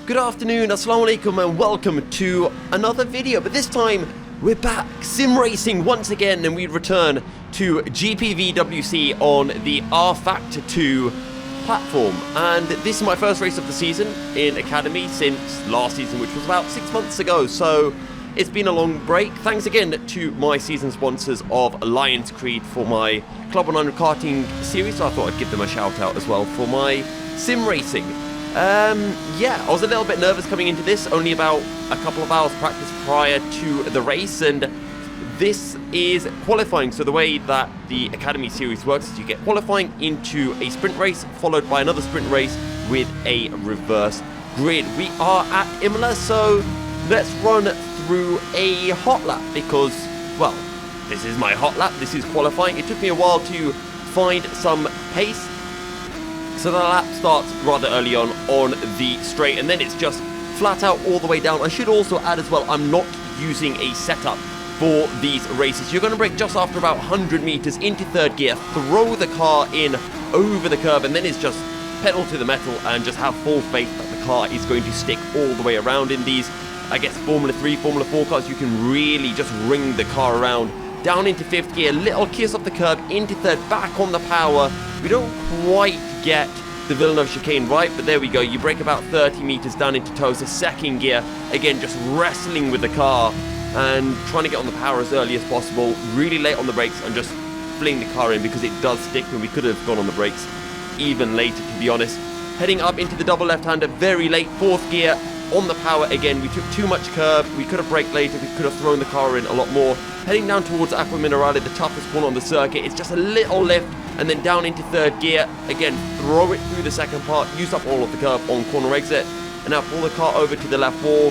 Good afternoon, assalamu alaikum, and welcome to another video. But this time, we're back sim racing once again, and we return to GPVWC on the R Factor 2 platform. And this is my first race of the season in Academy since last season, which was about 6 months ago. So it's been a long break. Thanks again to my season sponsors of Lions Creed for my Club 100 karting series. So I thought I'd give them a shout out as well for my sim racing. Yeah, I was a little bit nervous coming into this, only about a couple of hours practice prior to the race, and this is qualifying. So the way that the Academy Series works is you get qualifying into a sprint race, followed by another sprint race with a reverse grid. We are at Imola, so let's run through a hot lap because, well, this is my hot lap, this is qualifying. It took me a while to find some pace. So the lap starts rather early on the straight, and then it's just flat out all the way down. I should also add as well, I'm not using a setup for these races. You're going to brake just after about 100 meters into third gear, throw the car in over the curb, and then it's just pedal to the metal and just have full faith that the car is going to stick all the way around. In these, I guess, Formula 3, Formula 4 cars, you can really just ring the car around. Down into fifth gear, little kiss off the curb, into third, back on the power. We don't quite get the Villeneuve chicane right, but there we go. You brake about 30 meters down into Tosa, second gear. Again, just wrestling with the car and trying to get on the power as early as possible. Really late on the brakes and just fling the car in because it does stick, and we could have gone on the brakes even later, to be honest. Heading up into the double left-hander, very late, fourth gear. On the power again, we took too much curb. We could have braked later, we could have thrown the car in a lot more. Heading down towards Acqua Minerale, the toughest corner on the circuit. It's just a little lift, and then down into third gear. Again, throw it through the second part, use up all of the curb on corner exit, and now pull the car over to the left wall.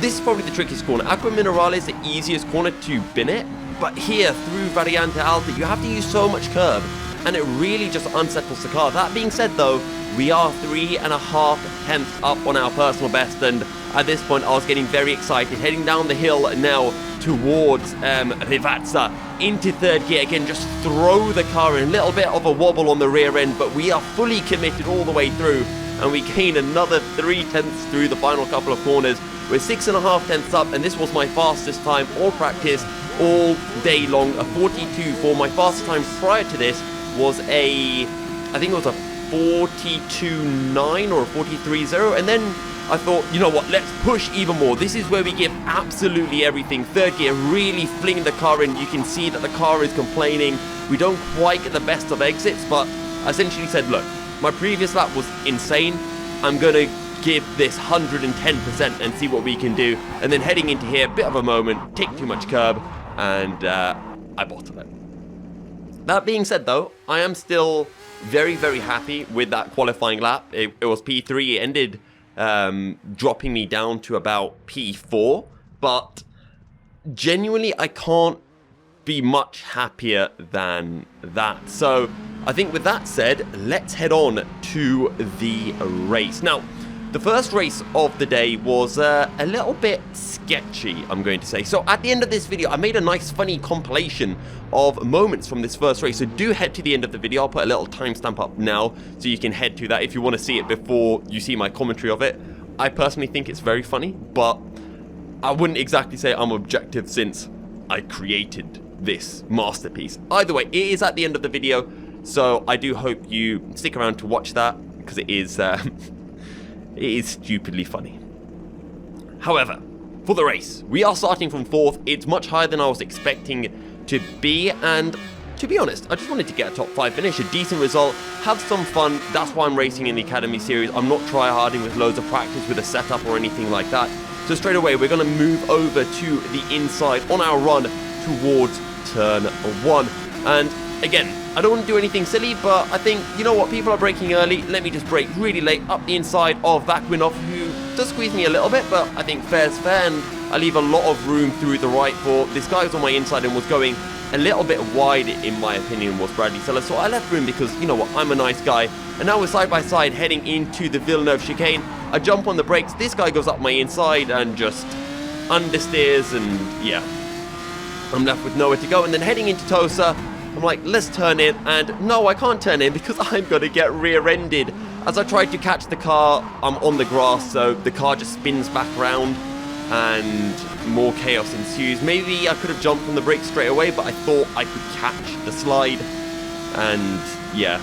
This is probably the trickiest corner. Acqua Minerale is the easiest corner to bin it, but here, through Variante Alta, you have to use so much curb, and it really just unsettles the car. That being said though, we are 3.5 tenths up on our personal best, and at this point I was getting very excited. Heading down the hill now towards Rivazza into third gear. Again, just throw the car in. A little bit of a wobble on the rear end, but we are fully committed all the way through, and we gain another 3 tenths through the final couple of corners. We're 6.5 tenths up, and this was my fastest time all practice all day long. A 42 for my fastest time prior to this was I think it was a 42.9 or a 43.0, and then I thought, you know what, let's push even more. This is where we give absolutely everything. Third gear, really fling the car in. You can see that the car is complaining. We don't quite get the best of exits, but I essentially said, look, my previous lap was insane. I'm going to give this 110% and see what we can do. And then heading into here, bit of a moment, take too much curb, and I bottle it. That being said though, I am still very, very happy with that qualifying lap. It was P3, it ended dropping me down to about P4, but genuinely I can't be much happier than that. So I think with that said, let's head on to the race. Now, the first race of the day was a little bit sketchy, I'm going to say. So at the end of this video, I made a nice funny compilation of moments from this first race. So do head to the end of the video. I'll put a little timestamp up now so you can head to that if you want to see it before you see my commentary of it. I personally think it's very funny, but I wouldn't exactly say I'm objective since I created this masterpiece. Either way, it is at the end of the video, so I do hope you stick around to watch that because it is stupidly funny. However, for the race, we are starting from 4th. It's much higher than I was expecting to be, and to be honest, I just wanted to get a top 5 finish, a decent result, have some fun. That's why I'm racing in the Academy Series. I'm not try-harding with loads of practice with a setup or anything like that. So straight away, we're going to move over to the inside on our run towards turn 1. And again, I don't want to do anything silly, but I think, you know what, people are braking early. Let me just brake really late up the inside of Vakwinov, who does squeeze me a little bit, but I think fair's fair, and I leave a lot of room through the right for this guy who's on my inside and was going a little bit wide, in my opinion, was Bradley Sellers. So I left room because, you know what, I'm a nice guy. And now we're side by side heading into the Villeneuve chicane. I jump on the brakes. This guy goes up my inside and just understeers, and yeah, I'm left with nowhere to go. And then heading into Tosa, I'm like, let's turn in, and no, I can't turn in because I'm going to get rear-ended as I tried to catch the car, I'm on the grass, so the car just spins back around and more chaos ensues. Maybe I could have jumped on the brakes straight away, but I thought I could catch the slide, and yeah,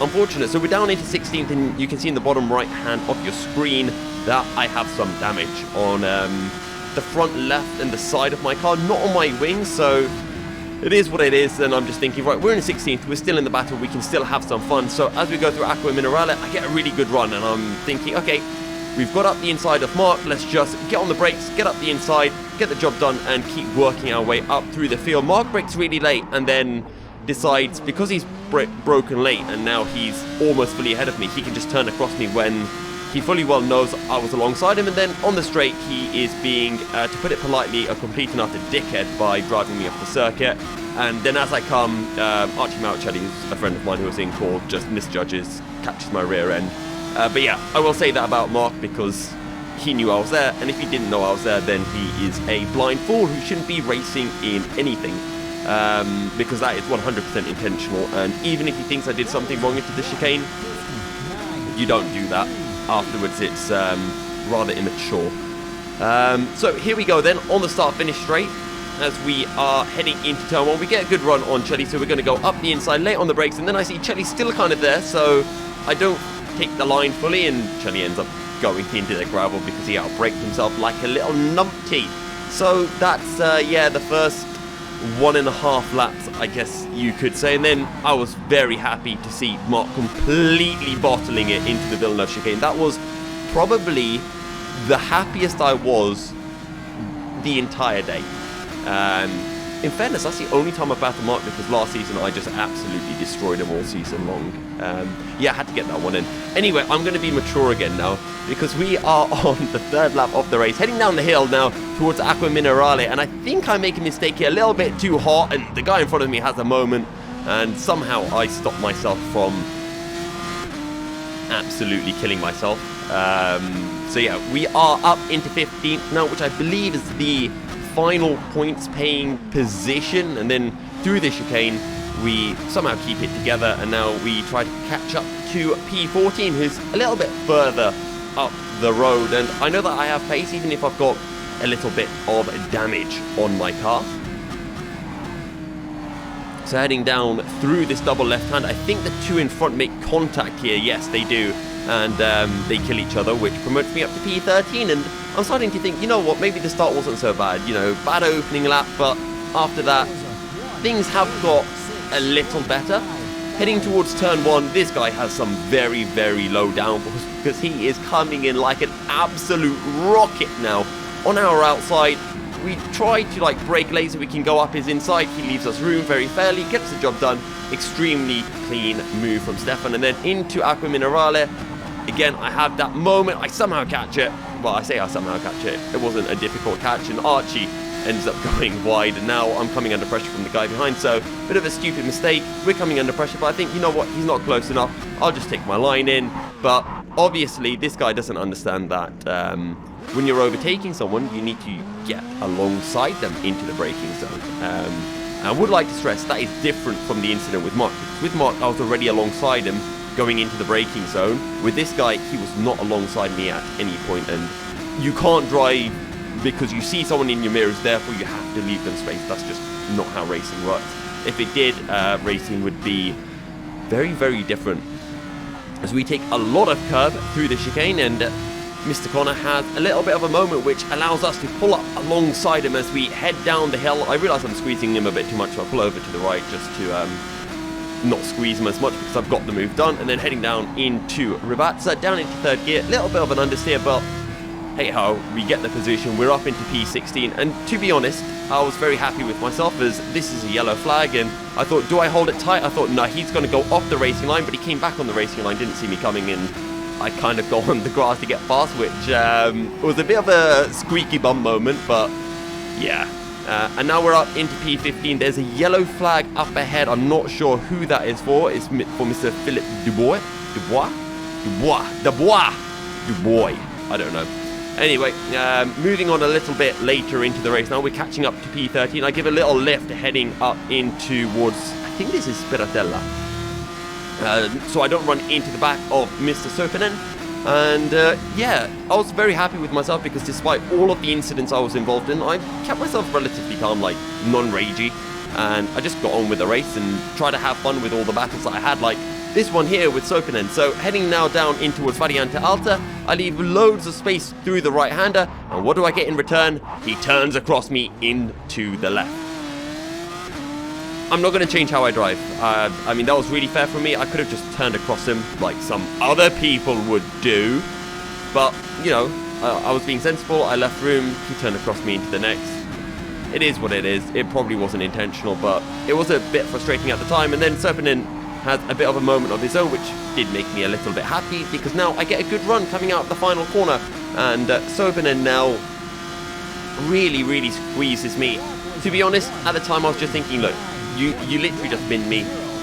unfortunate. So we're down into 16th, and you can see in the bottom right hand of your screen that I have some damage on the front left and the side of my car, not on my wings, so it is what it is. And I'm just thinking, right, we're in 16th, we're still in the battle, we can still have some fun. So as we go through Acqua Minerale, I get a really good run, and I'm thinking, okay, we've got up the inside of Mark, let's just get on the brakes, get up the inside, get the job done, and keep working our way up through the field. Mark brakes really late, and then decides, because he's broken late and now he's almost fully ahead of me, he can just turn across me when he fully well knows I was alongside him. And then on the straight, he is being, to put it politely, a complete and utter dickhead by driving me off the circuit. And then as I come, Archie Maucelli, who's a friend of mine who was in call, just misjudges, catches my rear end. But yeah, I will say that about Mark because he knew I was there, and if he didn't know I was there, then he is a blind fool who shouldn't be racing in anything. Because that is 100% intentional, and even if he thinks I did something wrong into the chicane, you don't do that. Afterwards, it's rather immature. So here we go then, on the start-finish straight, as we are heading into turn 1. We get a good run on Chelly, so we're going to go up the inside, late on the brakes, and then I see Chelly still kind of there, so I don't take the line fully, and Chelly ends up going into the gravel because he outbraked himself like a little numpty. So that's, yeah, the first 1.5 laps, I guess you could say. And then I was very happy to see Mark completely bottling it into the Villeneuve chicane. That was probably the happiest I was the entire day. In fairness, that's the only time I've battled Mark, because last season I just absolutely destroyed him all season long. Yeah, I had to get that one in. Anyway, I'm going to be mature again now, because we are on the third lap of the race, heading down the hill now towards Acqua Minerale, and I think I make a mistake here, a little bit too hot, and the guy in front of me has a moment, and somehow I stop myself from absolutely killing myself. So yeah, we are up into 15th now, which I believe is the final points paying position, and then through the chicane we somehow keep it together, and now we try to catch up to P14, who's a little bit further up the road. And I know that I have pace even if I've got a little bit of damage on my car. So heading down through this double left hand, I think the two in front make contact here. Yes, they do, and they kill each other, which promotes me up to P13. And I'm starting to think, you know what, maybe the start wasn't so bad, you know, bad opening lap, but after that things have got a little better. Heading towards turn 1, this guy has some very, very low downforce, because he is coming in like an absolute rocket now on our outside. We try to like brake late so we can go up his inside. He leaves us room very fairly, gets the job done. Extremely clean move from Stefan. And then into Acqua Minerale. Again, I have that moment, I somehow catch it. Well, I say I somehow catch it. It wasn't a difficult catch, and Archie ends up going wide, and now I'm coming under pressure from the guy behind. So, bit of a stupid mistake. We're coming under pressure, but I think, you know what, he's not close enough. I'll just take my line in. But obviously, this guy doesn't understand that when you're overtaking someone, you need to get alongside them into the braking zone. I would like to stress that is different from the incident with Mark. With Mark, I was already alongside him going into the braking zone. With this guy, he was not alongside me at any point, and you can't drive because you see someone in your mirrors, therefore you have to leave them space. That's just not how racing works. If it did, racing would be very, very different. As we take a lot of curb through the chicane, and Mr. Connor has a little bit of a moment which allows us to pull up alongside him as we head down the hill. I realise I'm squeezing him a bit too much, so I'll pull over to the right just to not squeeze him as much, because I've got the move done. And then heading down into Rivazza, down into third gear, a little bit of an understeer, but hey ho, we get the position. We're up into P16, and to be honest, I was very happy with myself, as this is a yellow flag, and I thought, do I hold it tight? I thought, no, he's going to go off the racing line, but he came back on the racing line, didn't see me coming in. I kind of go on the grass to get past, which was a bit of a squeaky bum moment, but yeah. And now we're up into P15. There's a yellow flag up ahead. I'm not sure who that is for. It's for Mr. Philip Dubois. I don't know. Anyway, moving on a little bit later into the race. Now we're catching up to P13. I give a little lift heading up in towards, I think this is Spiratella. so I don't run into the back of Mr. Sopinen. And yeah, I was very happy with myself because despite all of the incidents I was involved in, I kept myself relatively calm, like non-ragey, and I just got on with the race and tried to have fun with all the battles that I had, like this one here with Sopinen. So heading now down in towards Variante Alta, I leave loads of space through the right-hander, and what do I get in return? He turns across me into the left. I'm not going to change how I drive. I mean, that was really fair for me. I could have just turned across him like some other people would do. But, you know, I was being sensible. I left room. He turned across me into the next. It is what it is. It probably wasn't intentional, but it was a bit frustrating at the time. And then Serpinin had a bit of a moment of his own, which did make me a little bit happy because now I get a good run coming out of the final corner. And Serpinin now really squeezes me. To be honest, at the time I was just thinking, look, you literally just binned me.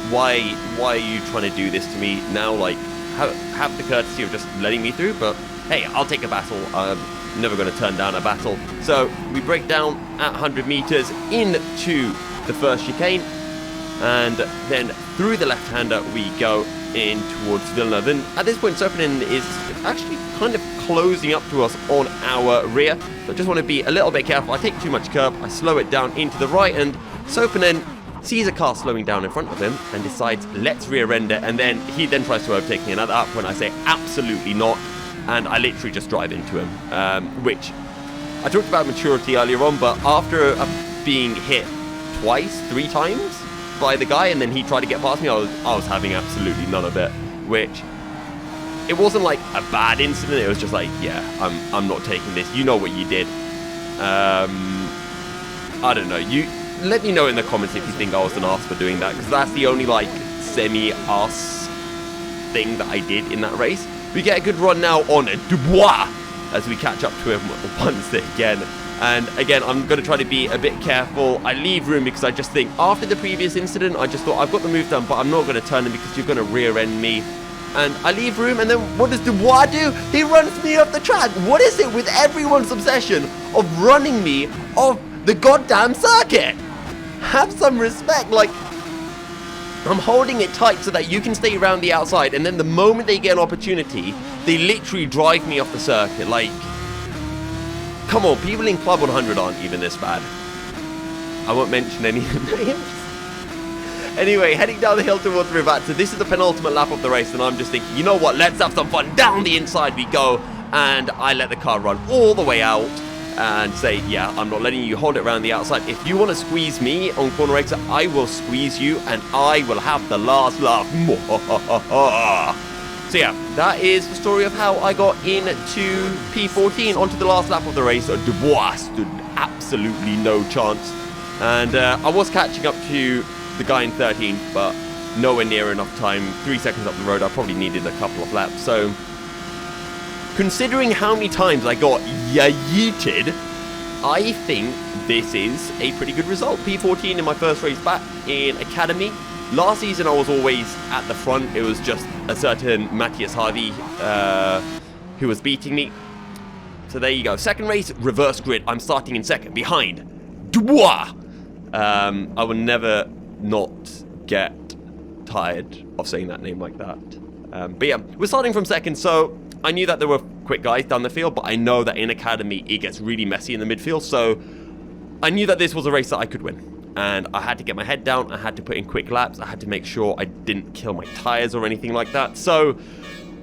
Why are you trying to do this to me now? Like, have the courtesy of just letting me through. But hey, I'll take a battle. I'm never going to turn down a battle. So we break down at 100 meters into the first chicane, and then through the left-hander we go in towards Villeneuve. And at this point, Sopinin is actually kind of closing up to us on our rear. So I just want to be a little bit careful. I take too much curb. I slow it down into the right, and Sopinin sees a car slowing down in front of him and decides, let's rear-end it, and then he tries to overtake me, and at that point I say, absolutely not, and I literally just drive into him, which, I talked about maturity earlier on, but after being hit three times by the guy, and then he tried to get past me, I was having absolutely none of it, which, it wasn't like a bad incident, it was just like, yeah, I'm not taking this, you know what you did. I don't know, let me know in the comments if you think I was an arse for doing that, because that's the only, like, semi-arse thing that I did in that race. We get a good run now on Dubois as we catch up to him once again. And again, I'm going to try to be a bit careful. I leave room because I just think, after the previous incident, I just thought, I've got the move done, but I'm not going to turn him because you're going to rear-end me. And I leave room, and then what does Dubois do? He runs me off the track. What is it with everyone's obsession of running me off the goddamn circuit? Have some respect. Like, I'm holding it tight so that you can stay around the outside, and then the moment they get an opportunity, they literally drive me off the circuit. Like, come on, people in Club 100 aren't even this bad. I won't mention any names. Anyway, heading down the hill towards Rivazza. This is the penultimate lap of the race, and I'm just thinking, you know what, let's have some fun. Down the inside we go, and I let the car run all the way out and say, yeah, I'm not letting you hold it around the outside. If you want to squeeze me on corner exit, I will squeeze you, and I will have the last laugh. So yeah, that is the story of how I got into P14 onto the last lap of the race. Dubois stood absolutely no chance, and I was catching up to the guy in 13, but nowhere near enough time. 3 seconds up the road, I probably needed a couple of laps. So considering how many times I got yeeted, I think this is a pretty good result. P14 in my first race back in Academy. Last season I was always at the front. It was just a certain Matthias Harvey who was beating me. So there you go. Second race, reverse grid. I'm starting in second, behind Dubois. I will never not get tired of saying that name like that. But yeah, we're starting from second, so I knew that there were quick guys down the field, but I know that in Academy it gets really messy in the midfield, so I knew that this was a race that I could win. And I had to get my head down, I had to put in quick laps, I had to make sure I didn't kill my tyres or anything like that. So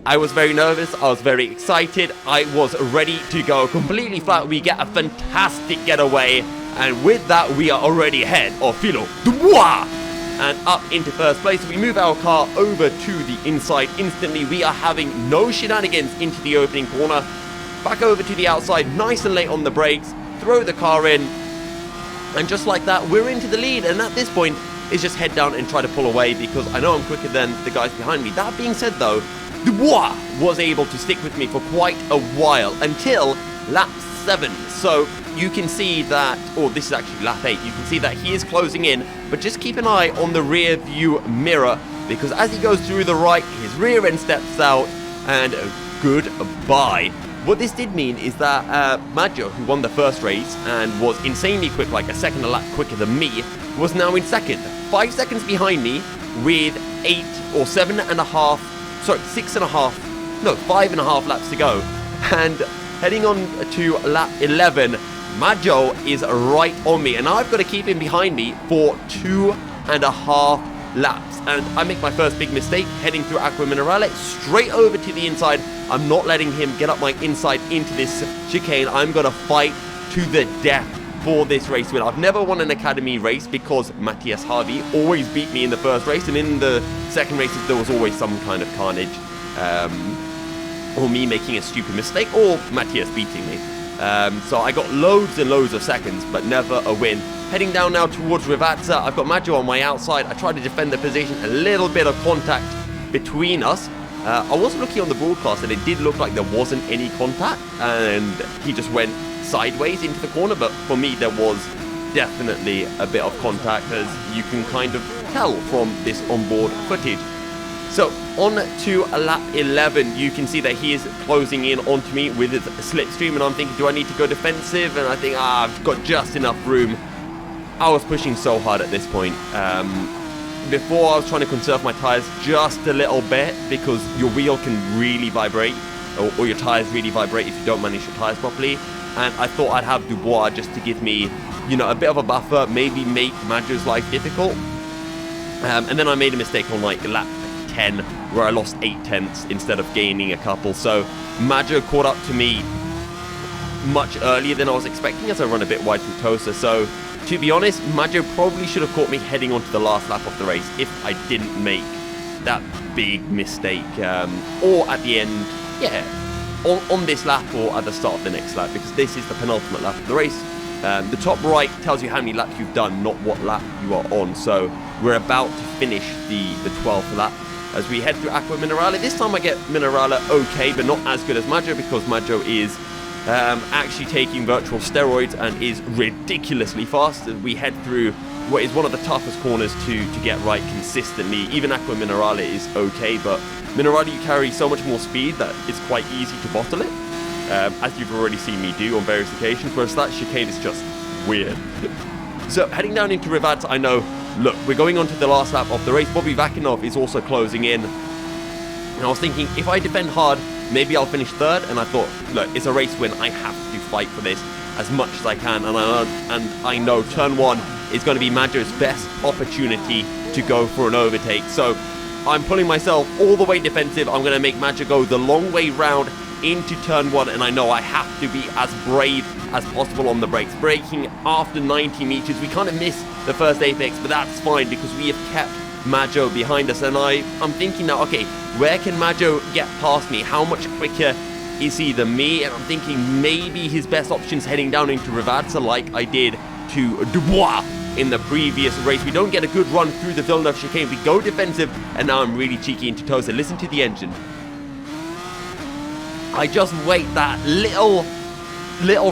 I was very nervous, I was very excited, I was ready to go completely flat. We get a fantastic getaway, and with that we are already ahead of Philo Dubois and up into first place. We move our car over to the inside instantly. We are having no shenanigans into the opening corner. Back over to the outside, nice and late on the brakes, throw the car in, and just like that, we're into the lead. And at this point, it's just head down and try to pull away because I know I'm quicker than the guys behind me. That being said though, Dubois was able to stick with me for quite a while until lap 7. So you can see that, or this is actually lap 8, you can see that he is closing in, but just keep an eye on the rear view mirror because as he goes through the right, his rear end steps out and goodbye. What this did mean is that Maggio, who won the first race and was insanely quick, like a second a lap quicker than me, was now in second. 5 seconds behind me, with 5.5 laps to go. And heading on to lap 11, Maggio is right on me, and I've got to keep him behind me for 2.5 laps. And I make my first big mistake heading through Acqua Minerale straight over to the inside. I'm not letting him get up my inside into this chicane. I'm going to fight to the death for this race win. I've never won an Academy race because Matthias Harvey always beat me in the first race, and in the second races there was always some kind of carnage, or me making a stupid mistake, or Matthias beating me. So I got loads and loads of seconds, but never a win. Heading down now towards Rivazza, I've got Maggio on my outside. I tried to defend the position, a little bit of contact between us. I was looking on the broadcast and it did look like there wasn't any contact, and he just went sideways into the corner, but for me there was definitely a bit of contact, as you can kind of tell from this onboard footage. So on to lap 11, you can see that he is closing in onto me with his slipstream, and I'm thinking, do I need to go defensive? And I think, I've got just enough room. I was pushing so hard at this point. Before I was trying to conserve my tires just a little bit, because your wheel can really vibrate, or your tires really vibrate if you don't manage your tires properly. And I thought I'd have Dubois just to give me, a bit of a buffer, maybe make Maggio's life difficult. And then I made a mistake on like lap 10, where I lost 0.8 instead of gaining a couple. So Maggio caught up to me much earlier than I was expecting, as I run a bit wide through Tosa. So to be honest, Maggio probably should have caught me heading onto the last lap of the race if I didn't make that big mistake, or at the end, on this lap or at the start of the next lap, because this is the penultimate lap of the race. The top right tells you how many laps you've done, not what lap you are on. So we're about to finish the 12th lap as we head through Acqua Minerale. This time I get Minerale okay, but not as good as Maggio, because Maggio is actually taking virtual steroids and is ridiculously fast. We head through what is one of the toughest corners to get right consistently. Even Acqua Minerale is okay, but Minerale you carry so much more speed that it's quite easy to bottle it, as you've already seen me do on various occasions, whereas that chicane is just weird. So heading down into Rivazza, I know, look, we're going on to the last lap of the race. Bobby Vakinov is also closing in, and I was thinking, if I defend hard, maybe I'll finish third. And I thought, look, it's a race win, I have to fight for this as much as I can, and I know turn 1 is going to be Maggio's best opportunity to go for an overtake. So I'm pulling myself all the way defensive. I'm going to make Maggio go the long way round into turn 1, and I know I have to be as brave as possible on the brakes. Braking after 90 meters, we kind of missed the first apex, but that's fine because we have kept Maggio behind us. And I'm thinking now, okay, where can Maggio get past me? How much quicker is he than me? And I'm thinking maybe his best option is heading down into Rivazza like I did to Dubois in the previous race. We don't get a good run through the Villeneuve chicane. We go defensive, and now I'm really cheeky into Tosa. Listen to the engine. I just wait that little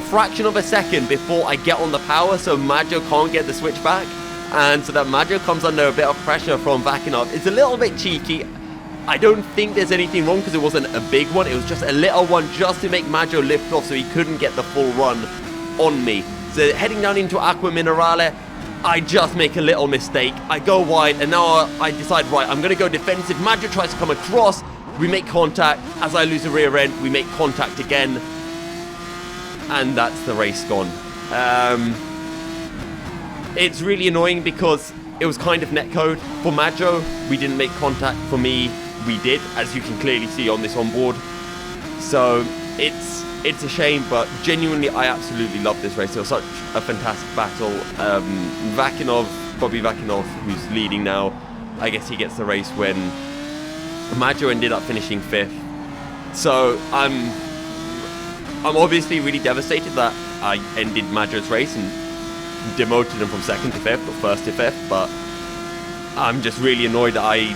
fraction of a second before I get on the power, so Maggio can't get the switch back, and so that Maggio comes under a bit of pressure from Vakinov. It's a little bit cheeky. I don't think there's anything wrong because it wasn't a big one. It was just a little one just to make Maggio lift off so he couldn't get the full run on me. So heading down into Acqua Minerale, I just make a little mistake. I go wide, and now I decide, right, I'm going to go defensive. Maggio tries to come across. We make contact. As I lose the rear end, we make contact again. And that's the race gone. It's really annoying because it was kind of netcode. For Maggio, we didn't make contact. For me, we did, as you can clearly see on this onboard. So it's a shame, but genuinely, I absolutely love this race. It was such a fantastic battle. Bobby Vakinov, who's leading now, I guess he gets the race win. Maggio ended up finishing 5th. So I'm obviously really devastated that I ended Maggio's race and demoted him from 2nd to 5th, or 1st to 5th, but I'm just really annoyed that I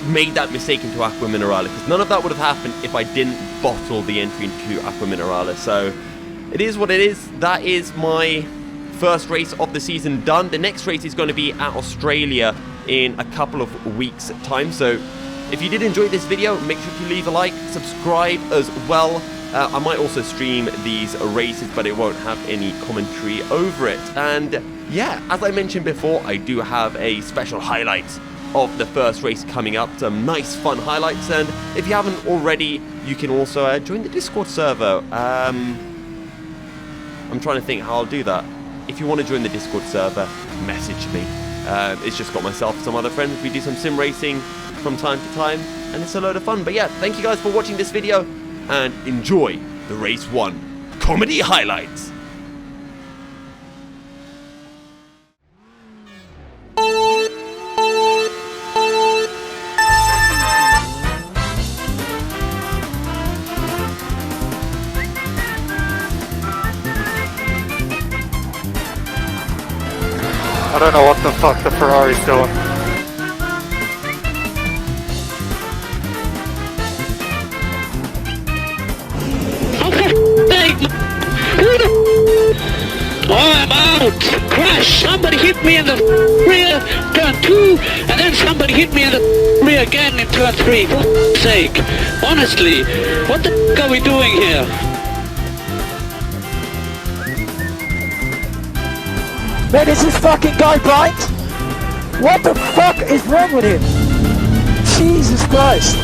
made that mistake into Acqua Minerale, because none of that would have happened if I didn't bottle the entry into Acqua Minerale. So it is what it is. That is my first race of the season done. The next race is going to be at Australia in a couple of weeks' time. So if you did enjoy this video, make sure to leave a like, subscribe as well. I might also stream these races, but it won't have any commentary over it. And yeah, as I mentioned before, I do have a special highlights of the first race coming up. Some nice fun highlights, and if you haven't already, you can also join the Discord server. I'm trying to think how I'll do that. If you want to join the Discord server, message me. It's just got myself and some other friends. We do some sim racing from time to time, and it's a load of fun. But yeah, thank you guys for watching this video, and enjoy the race 1 comedy highlights. I don't know what the fuck the Ferrari's doing. Oh, I'm out! Crash! Somebody hit me in the rear, turn 2, and then somebody hit me in the rear again in turn 3. For f***'s sake! Honestly, what the f*** are we doing here? Man, is this fucking guy blind? What the fuck is wrong with him? Jesus Christ!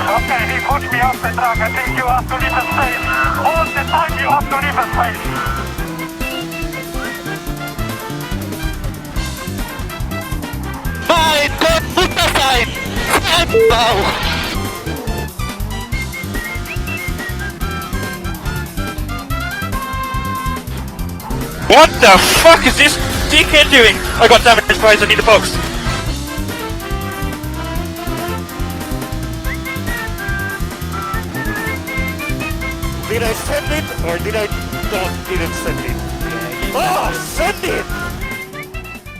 Okay, he pushed me off the track. I think you have to leave the space. All the time you have to leave the space. Mein Gott, muss das sein! Wow! What the fuck is this dickhead doing? I got damaged twice, I need a box. Did I send it or did I not didn't send it? Oh, send it!